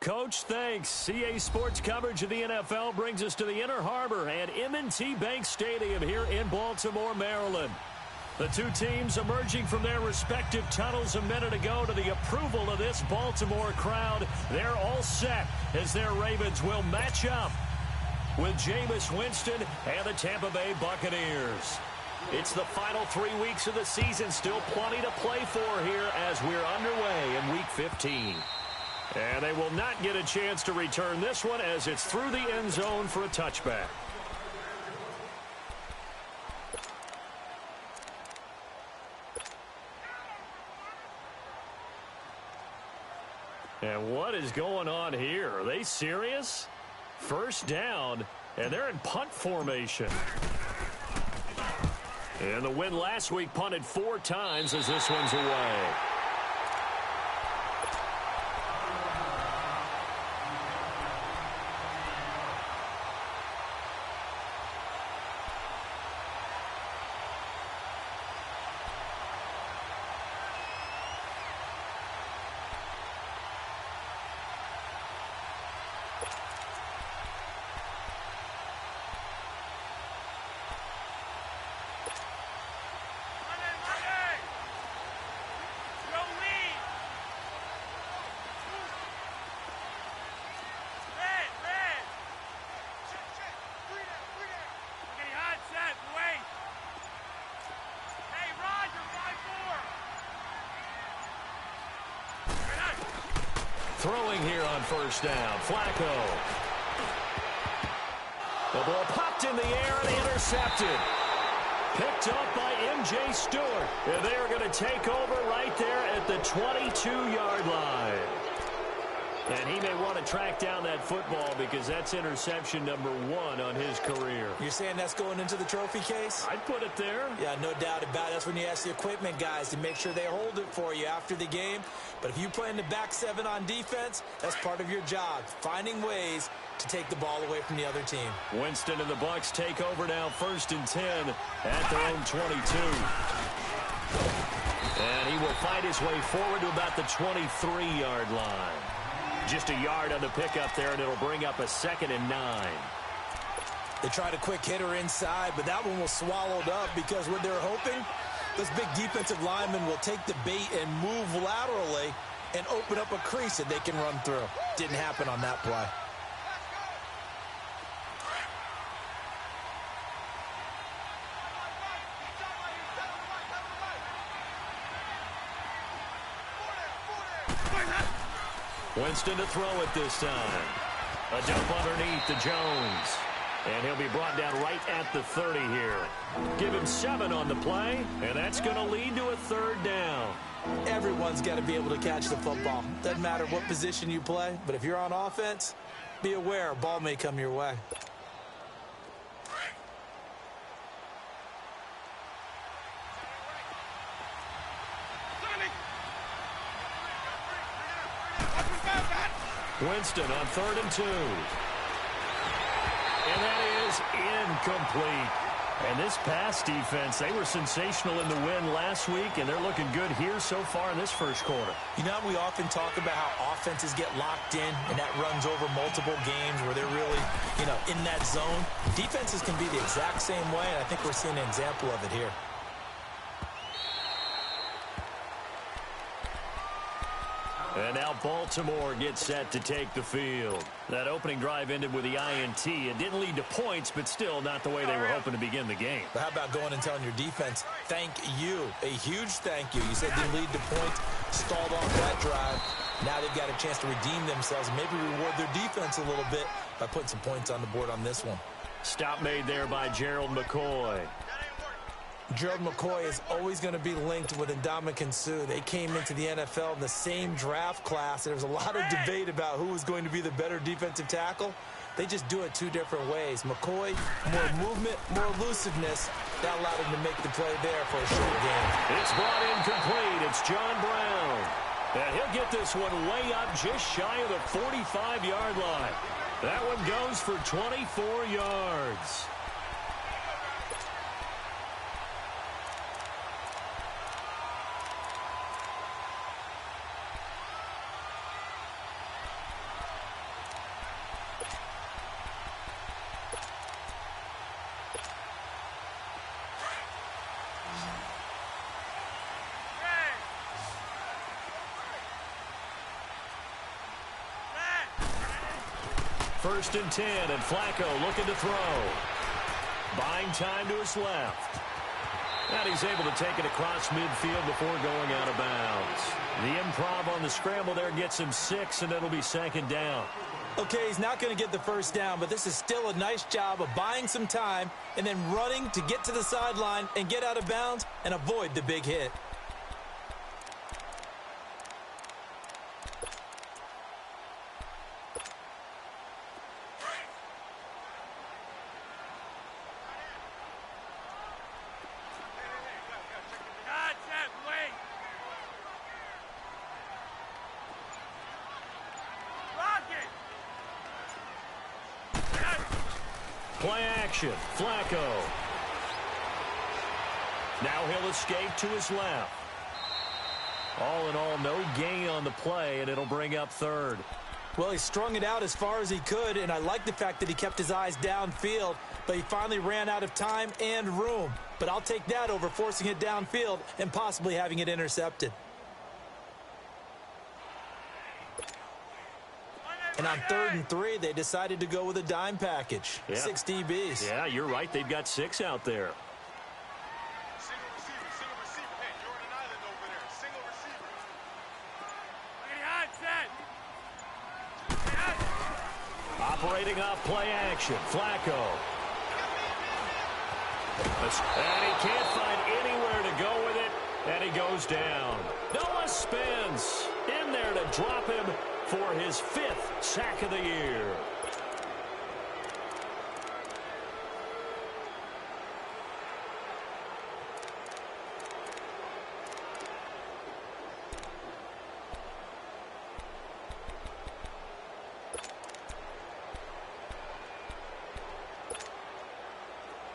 Coach, thanks. CA Sports coverage of the NFL brings us to the Inner Harbor at M&T Bank Stadium here in Baltimore, Maryland. The two teams emerging from their respective tunnels a minute ago to the approval of this Baltimore crowd. They're all set as their Ravens will match up with Jameis Winston and the Tampa Bay Buccaneers. It's the final 3 weeks of the season. Still plenty to play for here as we're underway in Week 15. And they will not get a chance to return this one as it's through the end zone for a touchback. And what is going on here? Are they serious? First down, and they're in punt formation. And the win last week punted 4 times as this one's away. Throwing here on first down, Flacco. The ball popped in the air and intercepted. Picked up by M.J. Stewart. And they are going to take over right there at the 22-yard line. And he may want to track down that football because that's interception number 1 on his career. You're saying that's going into the trophy case? I'd put it there. Yeah, no doubt about it. That's when you ask the equipment guys to make sure they hold it for you after the game. But if you play in the back 7 on defense, that's part of your job, finding ways to take the ball away from the other team. Winston and the Bucs take over now, 1st and 10 at their own 22. And he will fight his way forward to about the 23-yard line. Just a yard on the pickup there, and it'll bring up a 2nd and 9. They tried a quick hitter inside, but that one was swallowed up because what they're hoping, this big defensive lineman will take the bait and move laterally and open up a crease that they can run through. Didn't happen on that play. Winston to throw it this time. A dump underneath to Jones. And he'll be brought down right at the 30 here. Give him 7 on the play, and that's going to lead to a 3rd down. Everyone's got to be able to catch the football. Doesn't matter what position you play, but if you're on offense, be aware a ball may come your way. Winston on 3rd and 2. And that is incomplete. And this pass defense, they were sensational in the win last week, and they're looking good here so far in this first quarter. You know, we often talk about how offenses get locked in, and that runs over multiple games where they're really, in that zone. Defenses can be the exact same way, and I think we're seeing an example of it here. And now Baltimore gets set to take the field. That opening drive ended with the INT. It didn't lead to points, but still not the way they were hoping to begin the game. But how about going and telling your defense, thank you, a huge thank you. You said didn't lead to points, stalled off that drive. Now they've got a chance to redeem themselves and maybe reward their defense a little bit by putting some points on the board on this one. Stop made there by Gerald McCoy. Gerald McCoy is always going to be linked with Ndamukong Suh. They came into the NFL in the same draft class. There was a lot of debate about who was going to be the better defensive tackle. They just do it 2 different ways. McCoy, more movement, more elusiveness. That allowed him to make the play there for a short game. It's brought in complete. It's John Brown. And he'll get this one way up just shy of the 45-yard line. That one goes for 24 yards. 1st and 10, and Flacco looking to throw. Buying time to his left. And he's able to take it across midfield before going out of bounds. The improv on the scramble there gets him 6, and it'll be 2nd down. Okay, he's not going to get the 1st down, but this is still a nice job of buying some time and then running to get to the sideline and get out of bounds and avoid the big hit. Play action, Flacco. Now he'll escape to his left. All in all, no gain on the play, and it'll bring up 3rd. Well, he strung it out as far as he could, and I like the fact that he kept his eyes downfield, but he finally ran out of time and room. But I'll take that over forcing it downfield and possibly having it intercepted. And on 3rd and 3, they decided to go with a dime package. Yeah. 6 DBs. Yeah, you're right. They've got 6 out there. Single receiver. Hey, you're on an island over there. Single receiver. Operating off play action. Flacco. And he can't find anywhere to go with it. And he goes down. Noah Spence in there to drop him for his 5th sack of the year.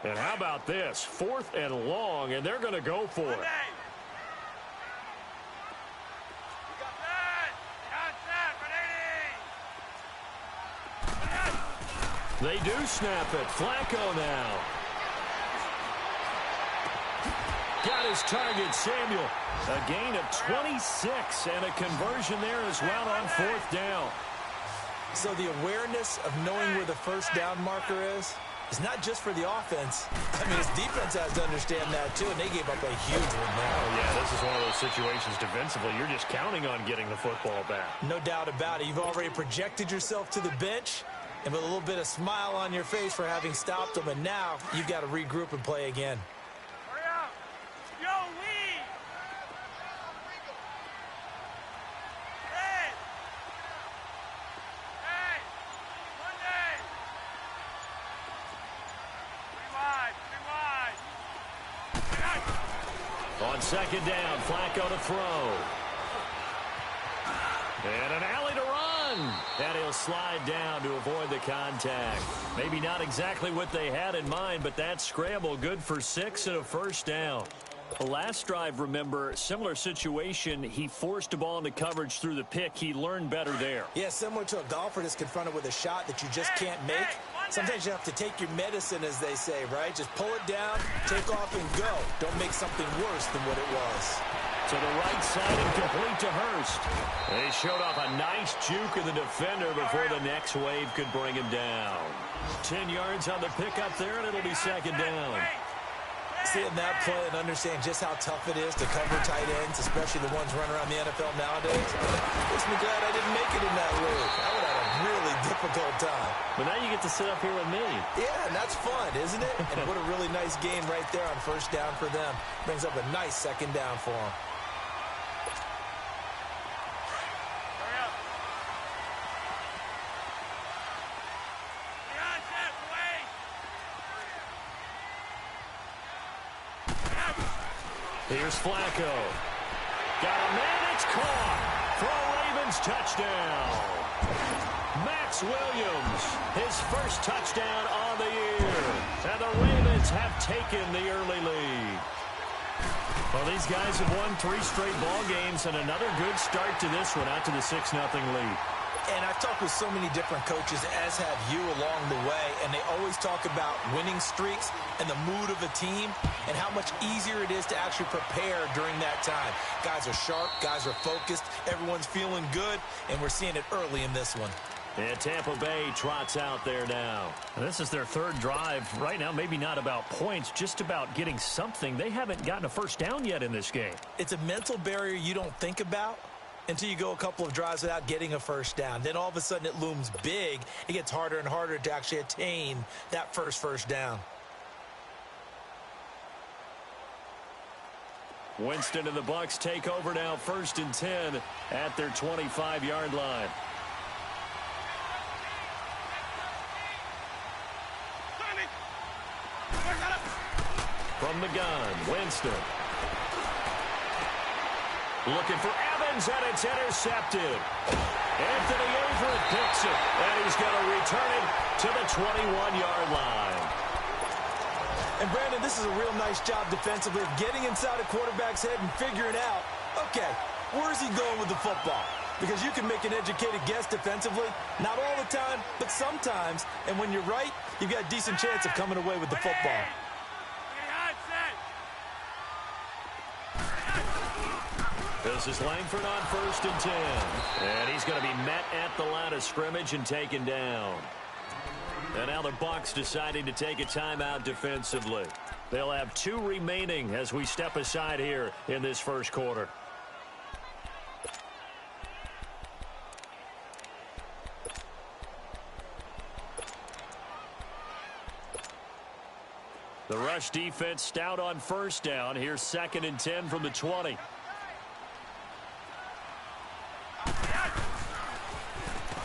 And how about this? 4th and long, and they're going to go for it. They do snap it. Flacco now. Got his target, Samuel. A gain of 26 and a conversion there as well on 4th down. So the awareness of knowing where the 1st down marker is not just for the offense. I mean, his defense has to understand that too, and they gave up a huge one there. Oh, yeah, this is one of those situations defensively. You're just counting on getting the football back. No doubt about it. You've already projected yourself to the bench, and with a little bit of smile on your face for having stopped them, and now you've got to regroup and play again. Hurry up. Yo, lead. Hey. Monday. 3 wide. On 2nd down, Flacco to throw. And an alley to run. And he'll slide down to avoid the contact. Maybe not exactly what they had in mind, but that scramble good for 6 and a 1st down. The last drive, remember, similar situation. He forced a ball into coverage through the pick. He learned better there. Yeah, similar to a golfer that's confronted with a shot that you just can't make. Sometimes you have to take your medicine, as they say, right? Just pull it down, take off, and go. Don't make something worse than what it was. To the right side and complete to Hurst. They showed off a nice juke of the defender before the next wave could bring him down. 10 yards on the pickup there, and it'll be 2nd down. Seeing that play and understand just how tough it is to cover tight ends, especially the ones running around the NFL nowadays, makes me glad I didn't make it in that league. I would have had a really difficult time. But now you get to sit up here with me. Yeah, and that's fun, isn't it? And what a really nice game right there on 1st down for them. Brings up a nice 2nd down for them. Here's Flacco. Got a man, it's caught. For a Ravens touchdown. Max Williams, his 1st touchdown on the year. And the Ravens have taken the early lead. Well, these guys have won 3 straight ball games and another good start to this one out to the 6-0 lead. And I've talked with so many different coaches, as have you, along the way, and they always talk about winning streaks and the mood of a team and how much easier it is to actually prepare during that time. Guys are sharp, guys are focused, everyone's feeling good, and we're seeing it early in this one. And Tampa Bay trots out there now. And this is their third drive. Right now, maybe not about points, just about getting something. They haven't gotten a first down yet in this game. It's a mental barrier you don't think about until you go a couple of drives without getting a first down. Then all of a sudden it looms big. It gets harder and harder to actually attain that first down. Winston and the Bucs take over now, 1st and 10 at their 25-yard line. From the gun, Winston. Looking for Evans, and it's intercepted. Anthony Everett picks it, and he's going to return it to the 21-yard line. And, Brandon, this is a real nice job defensively of getting inside a quarterback's head and figuring out, okay, where's he going with the football? Because you can make an educated guess defensively, not all the time, but sometimes. And when you're right, you've got a decent chance of coming away with the football. This is Langford on 1st and 10. And he's going to be met at the line of scrimmage and taken down. And now the Bucs deciding to take a timeout defensively. They'll have 2 remaining as we step aside here in this first quarter. The rush defense stout on 1st down. Here's 2nd and 10 from the 20.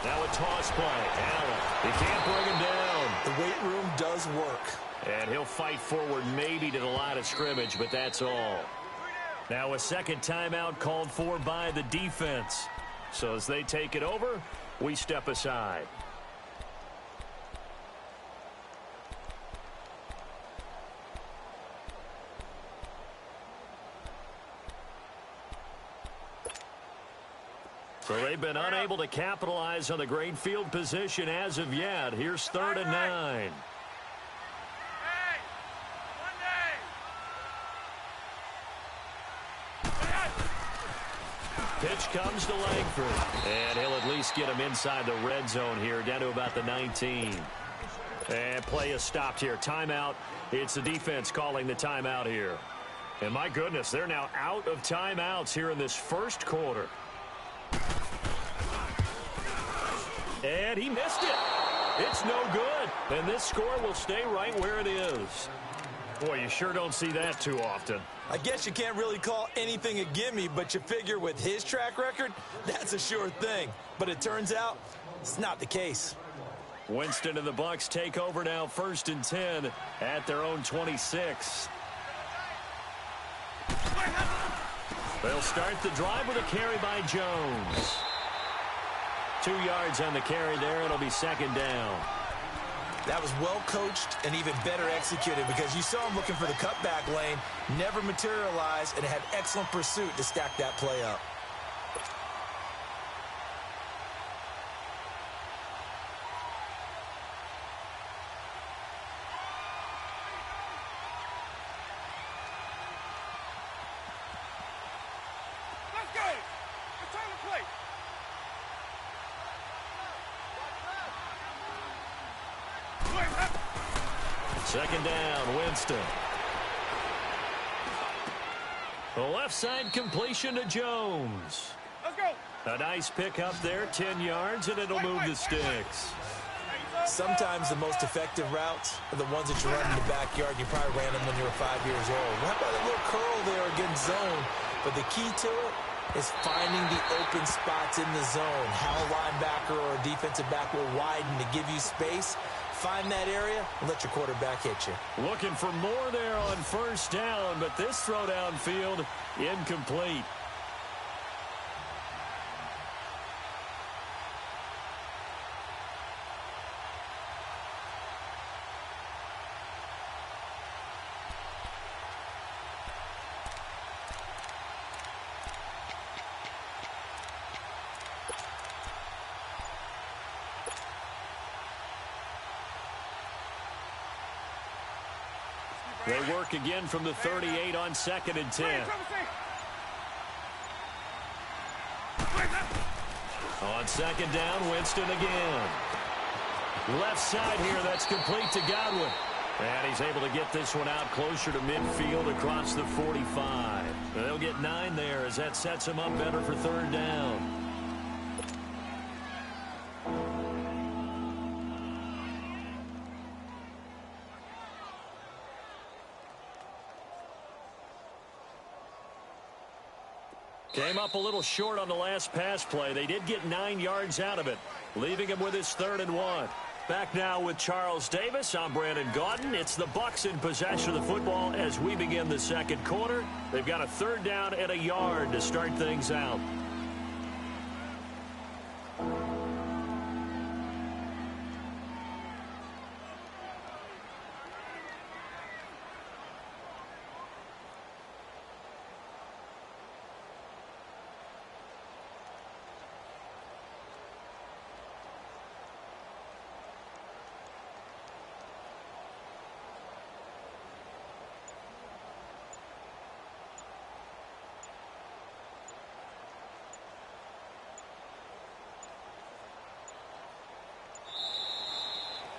Now a toss play. Allen, he can't bring him down. The weight room does work. And he'll fight forward maybe to the line of scrimmage, but that's all. Now a second timeout called for by the defense. So as they take it over, we step aside. So they've been unable to capitalize on the great field position as of yet. Here's 3rd and 9. Pitch comes to Langford. And he'll at least get him inside the red zone here, down to about the 19. And play is stopped here. Timeout. It's the defense calling the timeout here. And my goodness, they're now out of timeouts here in this first quarter. And he missed it. It's no good. And this score will stay right where it is. Boy, you sure don't see that too often. I guess you can't really call anything a gimme, but you figure with his track record, that's a sure thing. But it turns out it's not the case. Winston and the Bucs take over now, 1st and 10 at their own 26. They'll start the drive with a carry by Jones. 2 yards on the carry there. It'll be 2nd down. That was well coached and even better executed because you saw him looking for the cutback lane, never materialized, and had excellent pursuit to stack that play up. Let's go! Return the play! 2nd down, Winston. The left side completion to Jones. Let's go! A nice pick up there, 10 yards, and it'll move the sticks. Sometimes the most effective routes are the ones that you run in the backyard. You probably ran them when you were 5 years old. How about a little curl there against zone? But the key to it is finding the open spots in the zone. How a linebacker or a defensive back will widen to give you space. Find that area and let your quarterback hit you. Looking for more there on 1st down, but this throw downfield incomplete. They work again from the 38 on 2nd and 10. On second down, Winston again. Left side here, that's complete to Godwin. And he's able to get this one out closer to midfield across the 45. They'll get 9 there as that sets him up better for third down. Came up a little short on the last pass play. They did get 9 yards out of it, leaving him with his 3rd and 1. Back now with Charles Davis. I'm Brandon Gaudin. It's the Bucs in possession of the football as we begin the second quarter. They've got a 3rd down and a yard to start things out.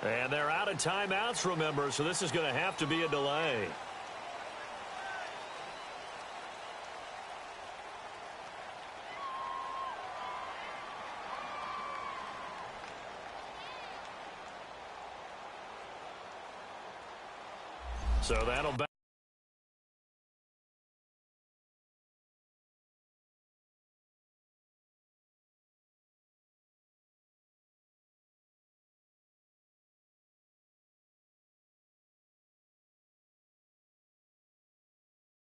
And they're out of timeouts, remember, so this is going to have to be a delay. So that'll